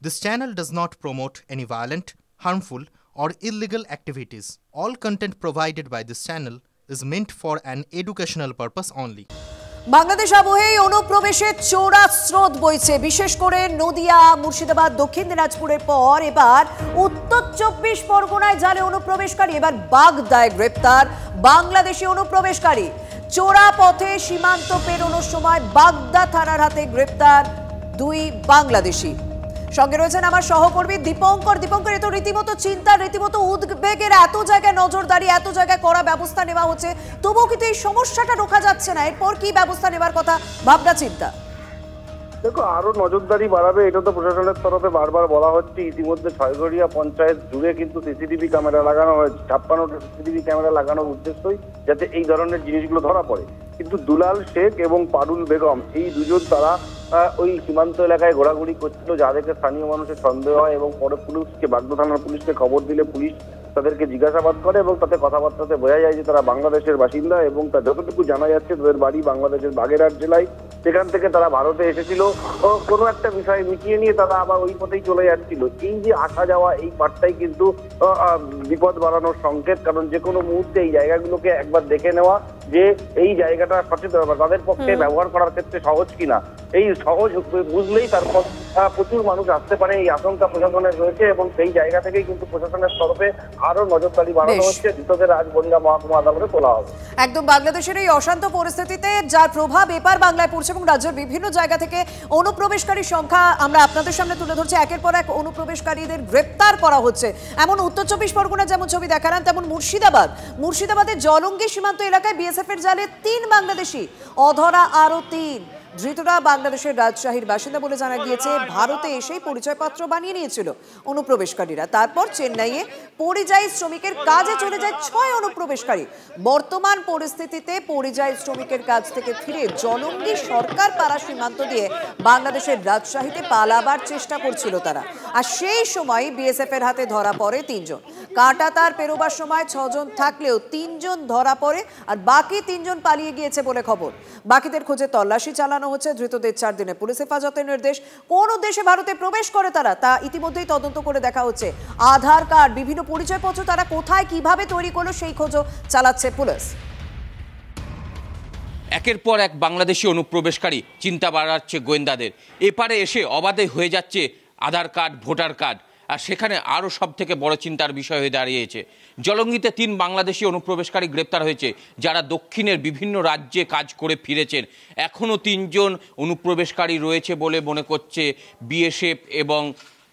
This channel does not promote any violent, harmful, or illegal activities. All content provided by this channel is meant for an educational purpose only. Bangladesh আবহে অনুপ্রবেশের চোরা স্রোত বইছে, বিশেষ করে নদিয়া, মুর্শিদাবাদ, দক্ষিণ দিনাজপুরের পর এবার উত্তর 24 পরগনায় জালে অনুপ্রবেশকারী। এবার বাগদায় গ্রেপ্তার বাংলাদেশি অনুপ্রবেশকারী। চোরা পথে সীমান্ত পেরোনোর সময় বাগদা থানার হাতে গ্রেপ্তার 2 বাংলাদেশি। সঙ্গে রয়েছেন আমার সহকর্মী দীপঙ্কর। দীপঙ্কর, এ তো রীতিমতো চিন্তা, রীতিমতো উদ্বেগের, এত জায়গায় নজরদারি, এত জায়গায় কড়া ব্যবস্থা নেওয়া হচ্ছে, তবুও কিন্তু এই সমস্যাটা রোখা যাচ্ছে না। এরপর কি ব্যবস্থা নেবার কথা ভাবনা চিন্তা? দেখো, আরো নজরদারি বাড়াবে, এটা তো প্রশাসনের তরফে বারবার বলা হচ্ছে। ইতিমধ্যে ছয়ঘরিয়া পঞ্চায়েত জুড়ে কিন্তু সিসিটিভি ক্যামেরা লাগানো হয়েছে। 56টা সিসিটিভি ক্যামেরা লাগানোর উদ্দেশ্যই যাতে এই ধরনের জিনিসগুলো ধরা পড়ে। কিন্তু দুলাল শেখ এবং পারুল বেগম, এই দুজন তারা ওই সীমান্ত এলাকায় ঘোরাঘুরি করছিল, যাদেরকে স্থানীয় মানুষের সন্দেহ হয় এবং পরে পুলিশকে, বাগদা থানার পুলিশকে খবর দিলে পুলিশ তাদেরকে জিজ্ঞাসাবাদ করে এবং তাতে কথাবার্তাতে বোঝা যায় যে তারা বাংলাদেশের বাসিন্দা। এবং তা যতটুকু জানা যাচ্ছে তাদের বাড়ি বাংলাদেশের বাগেরহাট জেলায়। সেখান থেকে তারা ভারতে এসেছিল কোনো একটা বিষয় মিটিয়ে নিয়ে তারা আবার ওই পথেই চলে যাচ্ছিল। এই যে আসা যাওয়া, এই পাঠটাই কিন্তু বিপদ বাড়ানোর সংকেত। কারণ যে কোনো মুহূর্তে এই জায়গাগুলোকে একবার দেখে নেওয়া যে এই জায়গাটা সচেতন বা তাদের পক্ষে ব্যবহার করার ক্ষেত্রে সহজ কিনা, এই সহজ বুঝলেই তারপর প্রচুর মানুষ আসতে পারে, এই আশঙ্কা প্রশাসনের রয়েছে। এবং সেই জায়গা থেকেই কিন্তু প্রশাসনের তরফে আরো নজরদারি বাড়ানো হচ্ছে। ধৃতদের আজ বনগাঁ মহকুমা আদালতে তোলা হবে। একদম বাংলাদেশের এই অশান্ত পরিস্থিতিতে যার প্রভাব এপার বাংলায় পড়ছে এবং রাজ্যের বিভিন্ন জায়গা থেকে অনুপ্রবেশকারীর সংখ্যা আমরা আপনাদের সামনে তুলে ধরছি। একের পর এক অনুপ্রবেশকারীদের গ্রেপ্তার করা হচ্ছে। এমন উত্তর 24 পরগনা যেমন ছবি দেখালাম, তেমন মুর্শিদাবাদের জলঙ্গি সীমান্ত এলাকায় বিএসএফ এর জালে 3 বাংলাদেশি, অধরা আরো 3। ধৃতরা বাংলাদেশের রাজশাহীর বাসিন্দা বলে জানা গিয়েছে। ভারতে এসেই পরিচয়পত্র বানিয়ে নিয়েছিল অনুপ্রবেশকারীরা। তারপর চেন্নাইয়ে পরিযায়ী শ্রমিকের কাজে চলে যায় 6 অনুপ্রবেশকারী। বর্তমান পরিস্থিতিতে পরিযায়ী শ্রমিকের কাজ থেকে ফিরে জলঙ্গি সরকার পাড়া সীমান্ত দিয়ে বাংলাদেশের রাজশাহীতে পালাবার চেষ্টা করছিল তারা। আর সেই সময় বিএসএফ এর হাতে ধরা পড়ে 3 জন। কাঁটাতার পেরোবার সময় 6 জন থাকলেও 3 জন ধরা পড়ে, আর বাকি 3 জন পালিয়ে গিয়েছে বলে খবর। বাকিদের খোঁজে তল্লাশি চালানো হচ্ছে। ধৃতদের 4 দিনে পুলিশ হেফাজতের নির্দেশ। কোন উদ্দেশ্যে ভারতে প্রবেশ করে তারা, তা ইতিমধ্যেই তদন্ত করে দেখা হচ্ছে। আধার কার্ড, বিভিন্ন পরিচয়পত্র তারা কোথায় কিভাবে তৈরি করলো সেই খোঁজও চালাচ্ছে পুলিশ। একের পর এক বাংলাদেশি অনুপ্রবেশকারী, চিন্তা বাড়াচ্ছে গোয়েন্দাদের। এপারে এসে অবাধে হয়ে যাচ্ছে আধার কার্ড, ভোটার কার্ড। আর সেখানে আরও সব থেকে বড় চিন্তার বিষয় হয়ে দাঁড়িয়েছে, জলঙ্গিতে 3 বাংলাদেশি অনুপ্রবেশকারী গ্রেপ্তার হয়েছে, যারা দক্ষিণের বিভিন্ন রাজ্যে কাজ করে ফিরেছেন। এখনও 3 জন অনুপ্রবেশকারী রয়েছে বলে মনে করছে বিএসএফ এবং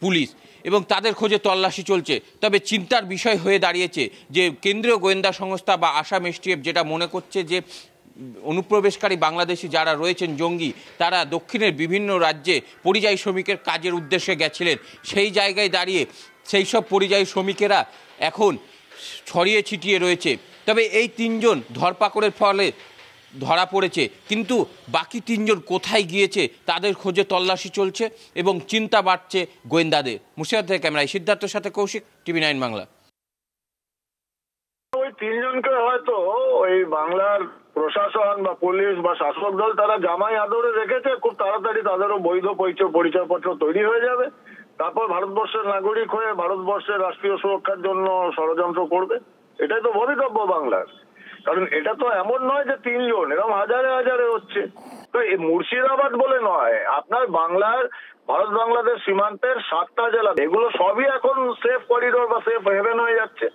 পুলিশ, এবং তাদের খোঁজে তল্লাশি চলছে। তবে চিন্তার বিষয় হয়ে দাঁড়িয়েছে যে কেন্দ্রীয় গোয়েন্দা সংস্থা বা আসাম এসটিএফ যেটা মনে করছে যে অনুপ্রবেশকারী বাংলাদেশি যারা রয়েছেন জঙ্গি, তারা দক্ষিণের বিভিন্ন রাজ্যে পরিযায়ী শ্রমিকের কাজের উদ্দেশ্যে গেছিলেন। সেই জায়গায় দাঁড়িয়ে সেই সব পরিযায়ী শ্রমিকেরা এখন ছড়িয়ে ছিটিয়ে রয়েছে। তবে এই 3 জন ধরপাকড়ের ফলে ধরা পড়েছে, কিন্তু বাকি 3 জন কোথায় গিয়েছে তাদের খোঁজে তল্লাশি চলছে এবং চিন্তা বাড়ছে গোয়েন্দাদের। মুর্শিদাবাদ থেকে ক্যামেরায় সিদ্ধার্থের সাথে কৌশিক, TV9 বাংলা। ওই 3 জনকে হয়তো ওই বাংলার প্রশাসন বা পুলিশ বা শাসক দল তারা জামাই আদরে রেখেছে। খুব তাড়াতাড়ি তাদেরও বৈধ পরিচয়পত্র তৈরি হয়ে যাবে। তারপর ভারতবর্ষের নাগরিক হয়ে ভারতবর্ষের রাষ্ট্রীয় সুরক্ষার জন্য ষড়যন্ত্র করবে। এটাই তো ভবিতব্য বাংলার। কারণ এটা তো এমন নয় যে 3 জন, এরকম হাজারে হাজারে হচ্ছে। তো এই মুর্শিদাবাদ বলে নয়, আপনার বাংলার ভারত বাংলাদেশ সীমান্তের 7টা জেলা, এগুলো সবই এখন সেফ করিডোর বা সেফ হেভেন হয়ে যাচ্ছে।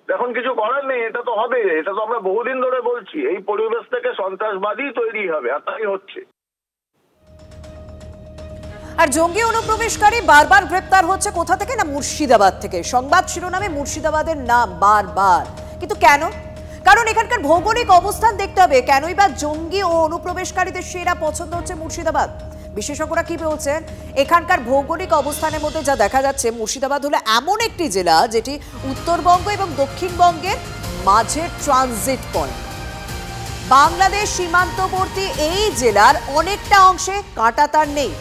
এখন কিছু করার নেই, এটা তো হবে। এটা তো আমরা বহুদিন ধরে বলছি, এই পরিবেশ থেকে সন্ত্রাসবাদী তৈরি হবে, আর তাই হচ্ছে। আর জঙ্গি অনুপ্রবেশকারী বারবার গ্রেপ্তার হচ্ছে কোথা থেকে না, মুর্শিদাবাদ থেকে। সংবাদ শিরোনামে মুর্শিদাবাদের নাম বারবার, কিন্তু কেন? কারণ এখানকার ভৌগোলিক অবস্থান দেখতে হবে। কেনই বা জঙ্গি ও অনুপ্রবেশকারীদের সেরা পছন্দ হচ্ছে মুর্শিদাবাদ? বিশেষজ্ঞরা কি বলছেন? এখানকার ভৌগোলিক অবস্থানের মধ্যে যা দেখা যাচ্ছে, মুর্শিদাবাদ হলো এমন একটি জেলা যেটি উত্তরবঙ্গ এবং দক্ষিণবঙ্গের মাঝে ট্রানজিট পয়েন্ট। বাংলাদেশ সীমান্তবর্তী এই জেলার অনেকটা অংশে কাঁটাতার নেই,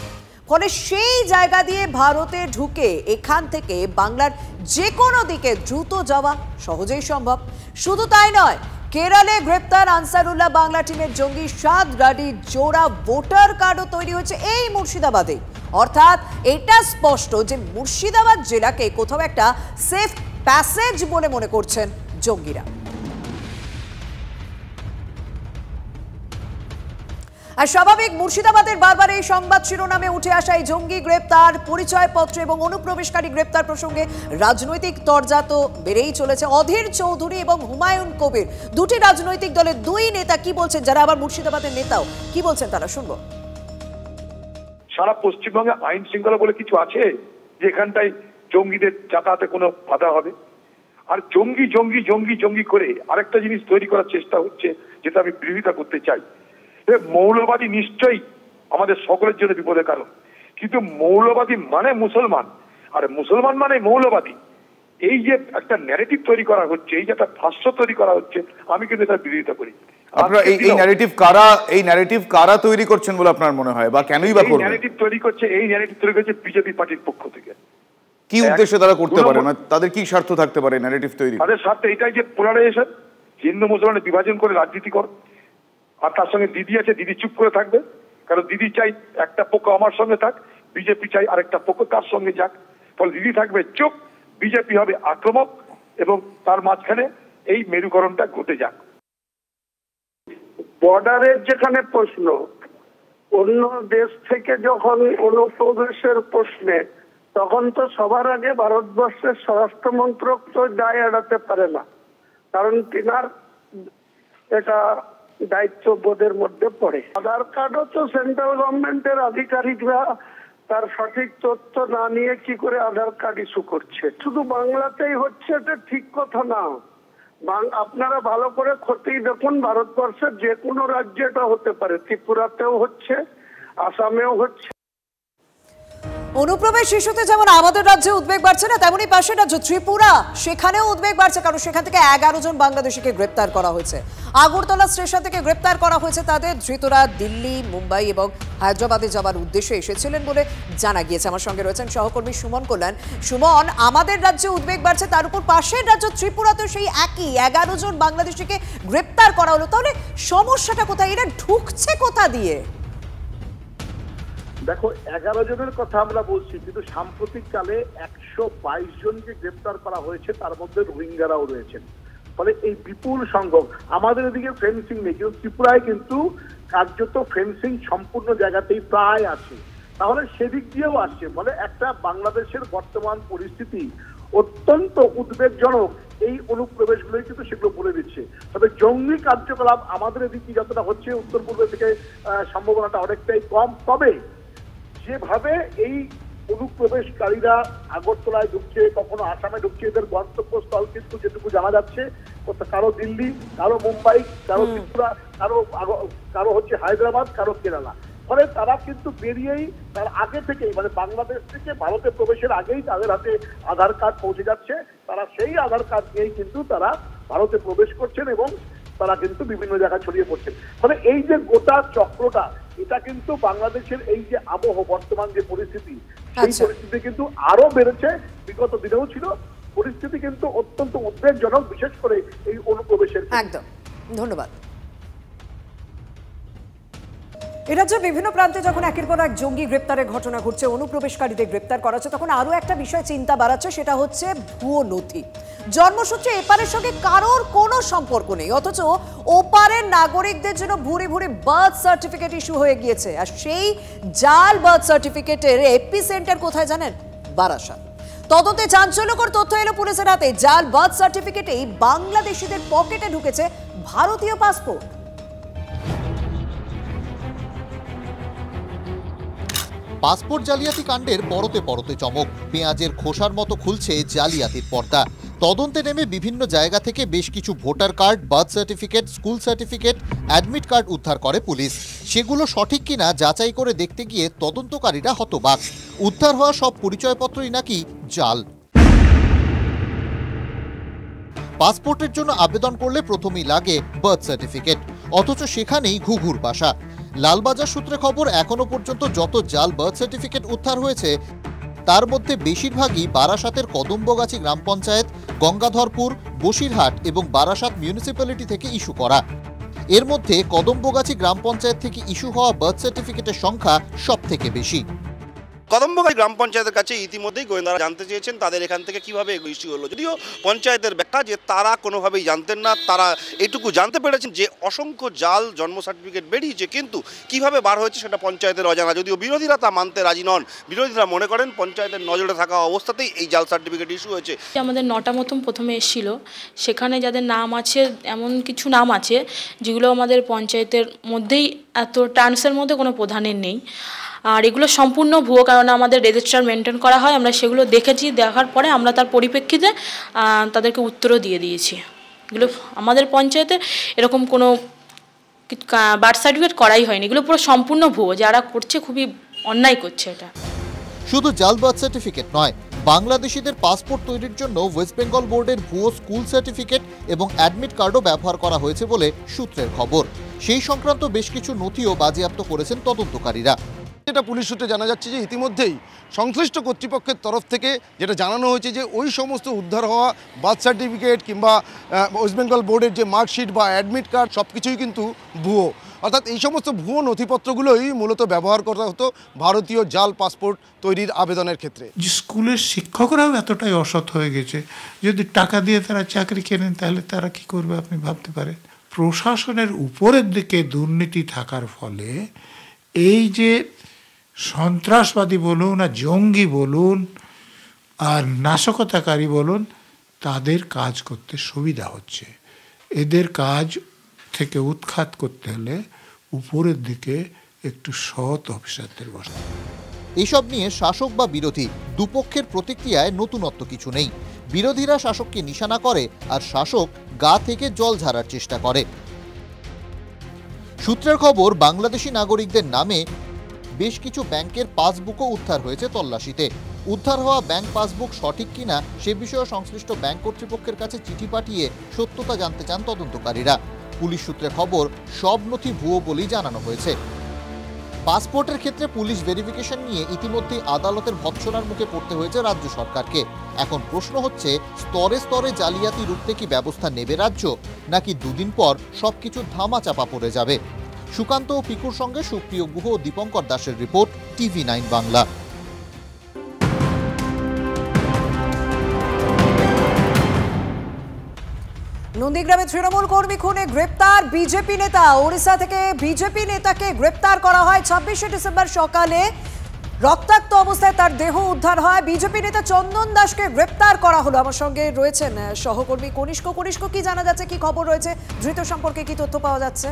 ফলে সেই জায়গা দিয়ে ভারতে ঢুকে এখান থেকে বাংলার যে কোনো দিকে দ্রুত যাওয়া সহজেই সম্ভব। শুধু তাই নয়, কেরলে গ্রেপ্তার আনসারুল্লাহ বাংলা টিমের জঙ্গি 7 গাড়ির জোড়া ভোটার কার্ডও তৈরি হয়েছে এই মুর্শিদাবাদে। অর্থাৎ এটা স্পষ্ট যে মুর্শিদাবাদ জেলাকে কোথাও একটা সেফ প্যাসেজ বলে মনে করছেন জঙ্গিরা। আর স্বাভাবিক মুর্শিদাবাদের বারবার এই সংবাদ শিরোনামে উঠে আসা এই জঙ্গি গ্রেপ্তার, পরিচয়পত্র এবং অনুপ্রবেশকারী গ্রেপ্তার প্রসঙ্গে রাজনৈতিক তরজা তো বেড়েই চলেছে। অধীর চৌধুরী এবং হুমায়ুন কবির দুটি রাজনৈতিক দলের দুই নেতা কি বলছেন, যারা আবার মুর্শিদাবাদের নেতাও, কি বলছেন তারা শুনবো। সারা পশ্চিমবঙ্গে আইন শৃঙ্খলা বলে কিছু আছে যেখানটায় জঙ্গিদের যাতায়াতে কোনো বাধা হবে? আর জঙ্গি জঙ্গি জঙ্গি জঙ্গি করে আরেকটা জিনিস তৈরি করার চেষ্টা হচ্ছে, যেটা আমি বিরোধিতা করতে চাই। মৌলবাদী নিশ্চয়ই আমাদের সকলের জন্য বিপদের কারণ, কিন্তু মৌলবাদী মানে মুসলমান, আর মুসলমান মানে মৌলবাদী, এই যে একটা ন্যারেটিভ তৈরি করা হচ্ছে, এই যে একটা ভাষ্য তৈরি করা হচ্ছে, আমি কিন্তু এটা বিরোধিতা করি। আপনারা এই ন্যারেটিভ কারা তৈরি করছেন বলে আপনার মনে হয়, বা কেনই বা করবেন? ন্যারেটিভ তৈরি করছে বিজেপি পার্টির পক্ষ থেকে। কি উদ্দেশ্যে তারা করতে পারে? মানে তাদের কি স্বার্থ থাকতে পারে ন্যারেটিভ তৈরি? তাদের স্বার্থ এটাই যে পোলারাইজেশন, হিন্দু মুসলমানের বিভাজন করে রাজনীতি কর। আর তার সঙ্গে দিদি আছে, দিদি চুপ করে থাকবে, কারণ দিদি চাই একটা পক্ষ আমার সঙ্গে থাক, বিজেপি চাই আরেকটা পক্ষ তার সঙ্গে যাক। ফলে দিদি থাকবে চুপ, বিজেপি হবে আক্রমক, এবং তার মাঝখানে এই মেরুকরণটা ঘটে যাক। বর্ডারের যেখানে প্রশ্ন, অন্য দেশ থেকে যখন অনুপ্রবেশের প্রশ্নে, তখন তো সবার আগে ভারতবর্ষের স্বরাষ্ট্র মন্ত্রক তো দায় এড়াতে পারে না, কারণ তিনার এটা দায়িত্ববোধের মধ্যে পড়ে। আধার কার্ডও তো সেন্ট্রাল গভর্নমেন্টের আধিকারিকরা তার সঠিক তথ্য না নিয়ে কি করে আধার কার্ড ইস্যু করছে। শুধু বাংলাতেই হচ্ছে, এটা ঠিক কথা না। আপনারা ভালো করে খতিয়ে দেখুন, ভারতবর্ষের যে কোনো রাজ্যে এটা হতে পারে। ত্রিপুরাতেও হচ্ছে, আসামেও হচ্ছে। অনুপ্রবেশ ইস্যুতে যেমন আমাদের রাজ্যে উদ্বেগ বাড়ছে না, তেমনি পাশের রাজ্য ত্রিপুরা, সেখানেও উদ্বেগ বাড়ছে, কারণ সেখান থেকে 11 জন বাংলাদেশিকে গ্রেপ্তার করা হয়েছে। আগরতলা স্টেশন থেকে গ্রেপ্তার করা হয়েছে তাদের। ধৃতরা দিল্লি, মুম্বাই এবং হায়দ্রাবাদে যাওয়ার উদ্দেশ্যে এসেছিলেন বলে জানা গিয়েছে। আমার সঙ্গে রয়েছেন সহকর্মী সুমন কল্যাণ। সুমন, আমাদের রাজ্যে উদ্বেগ বাড়ছে, তার উপর পাশের রাজ্য ত্রিপুরাতেও সেই একই 11 জন বাংলাদেশিকে গ্রেপ্তার করা হলো। তাহলে সমস্যাটা কোথায়? এরা ঢুকছে কোথা দিয়ে? দেখো, 11 জনের কথা আমরা বলছি, কিন্তু সাম্প্রতিককালে 122 জনকে গ্রেপ্তার করা হয়েছে, তার মধ্যে রোহিঙ্গারাও রয়েছেন। ফলে এই বিপুল সংখ্যক, আমাদের এদিকে ফেন্সিং নেই, কিন্তু ত্রিপুরায় কিন্তু কার্যত ফেন্সিং সম্পূর্ণ জায়গাতেই প্রায় আছে, তাহলে সেদিক দিয়েও আসছে। ফলে একটা বাংলাদেশের বর্তমান পরিস্থিতি অত্যন্ত উদ্বেগজনক। এই অনুপ্রবেশগুলোই কিন্তু সেগুলো বলে দিচ্ছে। তবে জঙ্গি কার্যকলাপ আমাদের এদিকে যতটা হচ্ছে, উত্তর পূর্ব থেকে সম্ভাবনাটা অনেকটাই কম। তবে যেভাবে এই অনুপ্রবেশকারীরা আগরতলায় ঢুকছে, কখনো আসামে ঢুকছে, এদের গন্তব্যস্থল কিন্তু যেটুকু জানা যাচ্ছে, কারো দিল্লি, কারো মুম্বাই, কারো ত্রিপুরা, কারো হচ্ছে হায়দ্রাবাদ, কারো কেরালা। ফলে তারা কিন্তু বেরিয়েই তার আগে থেকেই, মানে বাংলাদেশ থেকে ভারতে প্রবেশের আগেই তাদের হাতে আধার কার্ড পৌঁছে যাচ্ছে। তারা সেই আধার কার্ড নিয়েই কিন্তু তারা ভারতে প্রবেশ করছেন এবং তারা কিন্তু বিভিন্ন জায়গায় ছড়িয়ে পড়ছেন। ফলে এই যে গোটা চক্রটা, এটা কিন্তু বাংলাদেশের এই যে আবহ, বর্তমান যে পরিস্থিতি, সেই পরিস্থিতি কিন্তু আরো বেড়েছে, বিগত দিনেও ছিল। পরিস্থিতি কিন্তু অত্যন্ত উদ্বেগজনক, বিশেষ করে এই অনুপ্রবেশের। একদম, ধন্যবাদ। এ রাজ্যের বিভিন্ন প্রান্তে যখন একের পর এক জঙ্গি গ্রেপ্তারের ঘটনা ঘটছে, অনুপ্রবেশকারীদের গ্রেপ্তার করা হচ্ছে, তখন আরও একটা বিষয় চিন্তা বাড়াচ্ছে, সেটা হচ্ছে ভুয়ো নথি। জন্মসূত্রে এপারের সঙ্গে কারোর কোনো সম্পর্ক নেই, অথচ ওপারের নাগরিকদের জন্য ভুরি ভুরি বার্থ সার্টিফিকেট ইস্যু হয়ে গিয়েছে। আর সেই জাল বার্থ সার্টিফিকেটের এপি সেন্টার কোথায় জানেন? বারাসাত। তদন্তে চাঞ্চল্যকর তথ্য এলো পুলিশের হাতে। জাল বার্থ সার্টিফিকেটেই বাংলাদেশিদের পকেটে ঢুকেছে ভারতীয় পাসপোর্ট। পাসপোর্ট জালিয়াতি কাণ্ডের পরতে পরতে চমক। পেঁয়াজের খোসার মতো খুলছে জালিয়াতির পর্দা। তদন্তে নেমে বিভিন্ন জায়গা থেকে বেশ কিছু voter card, birth certificate, school certificate, admit card উদ্ধার করে পুলিশ। সেগুলো সঠিক কিনা যাচাই করে দেখতে গিয়ে তদন্তকারীরা হতবাক। উদ্ধার হওয়া সব পরিচয়পত্রই নাকি জাল। পাসপোর্টের জন্য আবেদন করলে প্রথমেই লাগে বার্থ সার্টিফিকেট, অথচ সেখানেই ঘুঘুর বাসা। লালবাজার সূত্রে খবর, এখনো পর্যন্ত যত জাল বার্থ সার্টিফিকেট উদ্ধার হয়েছে তার মধ্যে বেশিরভাগই বারাসাতের কদম্বগাছি গ্রাম পঞ্চায়েত, গঙ্গাধরপুর, বসিরহাট এবং বারাসাত মিউনিসিপ্যালিটি থেকে ইস্যু করা। এর মধ্যে কদম্বগাছি গ্রাম পঞ্চায়েত থেকে ইস্যু হওয়া বার্থ সার্টিফিকেটের সংখ্যা সবথেকে বেশি। কদম্বগাছি গ্রাম পঞ্চায়েতের কাছে ইতিমধ্যেই গোয়েন্দারা জানতে চেয়েছেন তাদের এখান থেকে কিভাবে ইস্যু হলো, যদিও পঞ্চায়েতের ব্যাখ্যা যে তারা কোনোভাবেই জানতেন না। তারা এটুকু জানতে পেরেছেন যে অসংখ্য জাল জন্ম সার্টিফিকেট বেরিয়েছে, কিন্তু কিভাবে বার হয়েছে সেটা পঞ্চায়েতের অজানা। যদিও বিরোধীরা তা মানতে রাজি নন। বিরোধীরা মনে করেন পঞ্চায়েতের নজরে থাকা অবস্থাতেই এই জাল সার্টিফিকেট ইস্যু হয়েছে। আমাদের 9টা মতন প্রথমে এসেছিল, সেখানে যাদের নাম আছে এমন কিছু নাম আছে যেগুলো আমাদের পঞ্চায়েতের মধ্যেই এত টার্মসের মধ্যে কোনো প্রধানের নেই। আর এগুলো সম্পূর্ণ ভুয়ো, কারণ আমাদের রেজিস্টার মেনটেন করা হয়। আমরা সেগুলো দেখেছি, দেখার পরে আমরা তার পরিপ্রেক্ষিতে তাদেরকে উত্তরও দিয়ে দিয়েছি। এগুলো আমাদের পঞ্চায়েতে এরকম কোনো বার্থ সার্টিফিকেট করাই হয়নি, এগুলো পুরো সম্পূর্ণ ভুয়ো। যারা করছে খুবই অন্যায় করছে এটা। শুধু জাল বার্থ সার্টিফিকেট নয়, বাংলাদেশিদের পাসপোর্ট তৈরির জন্য ওয়েস্ট বেঙ্গল বোর্ডের ভুয়ো স্কুল সার্টিফিকেট এবং অ্যাডমিট কার্ডও ব্যবহার করা হয়েছে বলে সূত্রের খবর। সেই সংক্রান্ত বেশ কিছু নথিও বাজেয়াপ্ত করেছেন তদন্তকারীরা। যেটা পুলিশ সূত্রে জানা যাচ্ছে যে ইতিমধ্যেই সংশ্লিষ্ট কর্তৃপক্ষের তরফ থেকে যেটা জানানো হয়েছে যে ওই সমস্ত উদ্ধার হওয়া বার্থ সার্টিফিকেট কিংবা ওয়েস্ট বেঙ্গল বোর্ডের যে মার্কশিট বা অ্যাডমিট কার্ড সব কিছুই কিন্তু ভুয়ো। অর্থাৎ এই সমস্ত ভুয়ো নথিপত্রগুলোই মূলত ব্যবহার করা হতো ভারতীয় জাল পাসপোর্ট তৈরির আবেদনের ক্ষেত্রে। যে স্কুলের শিক্ষকরাও এতটাই অসৎ হয়ে গেছে, যদি টাকা দিয়ে তারা চাকরি কেনেন তাহলে তারা কি করবে আপনি ভাবতে পারেন। প্রশাসনের উপরের দিকে দুর্নীতি থাকার ফলে এই যে সন্ত্রাসবাদী বলুন আর জঙ্গি বলুন আর নাশকতাকারী বলুন, তাদের কাজ করতে সুবিধা হচ্ছে। এদের কাজ থেকে উৎখাত করতে হলে উপরের দিকে একটু সৎ অফিসারদের বসতে। এসব নিয়ে শাসক বা বিরোধী দুপক্ষের প্রতিক্রিয়ায় নতুনত্ব কিছু নেই। বিরোধীরা শাসককে নিশানা করে আর শাসক গা থেকে জল ঝাড়ার চেষ্টা করে। সূত্রের খবর, বাংলাদেশি নাগরিকদের নামে বেশ কিছু ব্যাংকের পাসবুকও উদ্ধার হয়েছে তল্লাশিতে। উদ্ধার হওয়া ব্যাংক পাসবুক সঠিক কিনা সে বিষয়ে সংশ্লিষ্ট ব্যাংক কর্তৃপক্ষের কাছে চিঠি পাঠিয়ে সত্যতা জানতে চান তদন্তকারীরা। পুলিশ সূত্রে খবর, সব নথি ভুয়ো বলেই জানানো হয়েছে। পাসপোর্টের ক্ষেত্রে পুলিশ ভেরিফিকেশন নিয়ে ইতিমধ্যেই আদালতের ভৎসনার মুখে পড়তে হয়েছে রাজ্য সরকারকে। এখন প্রশ্ন হচ্ছে, স্তরে স্তরে জালিয়াতি রুখতে কি ব্যবস্থা নেবে রাজ্য, নাকি দুদিন পর সবকিছু ধামাচাপা পড়ে যাবে? সুকান্ত ও পিকুর সঙ্গে সুপ্রিয় গুহ ও দীপঙ্কর দাসের রিপোর্ট, TV9 বাংলা। নন্দীগ্রামে তৃণমূল কর্মী খুনে গ্রেপ্তার বিজেপি নেতা। ওড়িশা থেকে বিজেপি নেতাকে গ্রেপ্তার করা হয়। 26শে ডিসেম্বর সকালে রক্তাক্ত অবস্থায় তার দেহ উদ্ধার হয়। বিজেপি নেতা চন্দন দাসকে গ্রেপ্তার করা হলো। আমার সঙ্গে রয়েছেন সহকর্মী কনিষ্ক। কনিষ্ক, কি জানা যাচ্ছে, কি খবর রয়েছে, ধৃত সম্পর্কে কি তথ্য পাওয়া যাচ্ছে?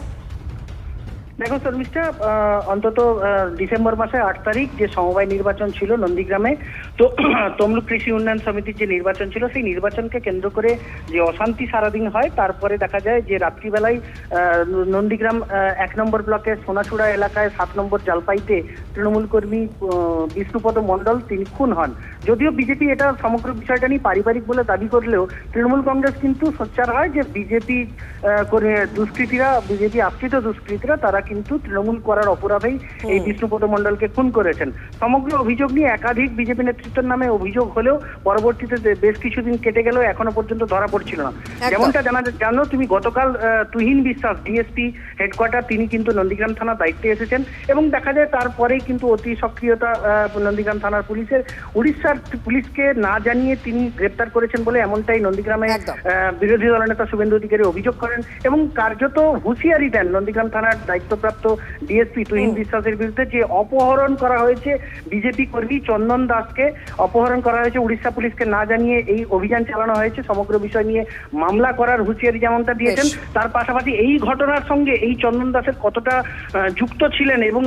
দেখো শর্মিষ্ঠা, অন্তত ডিসেম্বর মাসের 8 তারিখ যে সমবায় নির্বাচন ছিল নন্দীগ্রামে, তো তমলুক কৃষি উন্নয়ন সমিতির যে নির্বাচন ছিল সেই নির্বাচনকে কেন্দ্র করে যে অশান্তি সারাদিন হয়, তারপরে দেখা যায় যে রাত্রিবেলায় নন্দীগ্রাম 1 নম্বর ব্লকের সোনাচূড়া এলাকায় 7 নম্বর জালপাইতে তৃণমূল কর্মী বিষ্ণুপদ মণ্ডল তিনি খুন হন। যদিও বিজেপি এটা সমগ্র বিষয়টা নিয়ে পারিবারিক বলে দাবি করলেও তৃণমূল কংগ্রেস কিন্তু সোচ্চার হয় যে বিজেপি দুষ্কৃতীরা, বিজেপি আশ্রিত দুষ্কৃতীরা তারা কিন্তু তৃণমূল করার অপরাধেই এই বিষ্ণুপদ মণ্ডলকে খুন করেছেন। সমগ্র অভিযোগ নিয়ে একাধিক বিজেপি নেতৃত্বের নামে অভিযোগ হলেও পরবর্তীতে বেশ কিছুদিন কেটে গেলেও এখনো পর্যন্ত ধরা পড়ছিল না। যেমনটা জানো তুমি, গতকাল তুহিন বিশ্বাস ডিএসপি হেডকোয়ার্টার তিনি কিন্তু নন্দীগ্রাম থানার দায়িত্বে এসেছেন এবং দেখা যায় তারপরেই কিন্তু অতি সক্রিয়তা নন্দীগ্রাম থানার পুলিশের। উড়িষ্যার পুলিশকে না জানিয়ে তিনি গ্রেপ্তার করেছেন বলে এমনটাই নন্দীগ্রামে বিরোধী দলনেতা শুভেন্দু অধিকারী অভিযোগ করেন এবং কার্যত হুঁশিয়ারি দেন নন্দীগ্রাম থানার দায়িত্বপ্রাপ্ত ডিএসপি তুহিন বিশ্বাসের বিরুদ্ধে যে অপহরণ করা হয়েছে বিজেপি কর্মী চন্দন দাসকে, অপহরণ করা হয়েছে, উড়িষ্যা পুলিশকে না জানিয়ে এই অভিযান চালানো হয়েছে, সমগ্র বিষয় নিয়ে মামলা করার হুঁশিয়ারি যেমনটা দিয়েছেন। তার পাশাপাশি এই ঘটনার সঙ্গে এই চন্দন দাসের কতটা যুক্ত ছিলেন এবং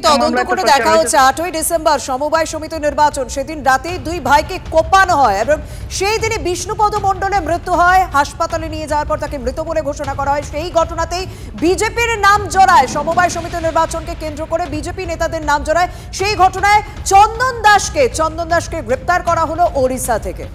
তদন্ত করে দেখা হচ্ছে। 8ই ডিসেম্বর সমবায় সমিতি নির্বাচন, সেদিন রাতেই দুই ভাইকে কোপানো হয় এবং সেই দিনে বিষ্ণুপদ মণ্ডলের মৃত্যু হয়। হাসপাতালে নিয়ে যাওয়ার পর তাকে মৃত বলে ঘোষণা করা হয়। সেই ঘটনাতেই বিজেপির নাম জড়ায়, সমবায় সমিতি নির্বাচনকে কেন্দ্র করে বিজেপি নেতাদের নাম জড়ায়। সেই ঘটনায় চন্দন দাসকে গ্রেপ্তার করা হলো ওড়িশা থেকে।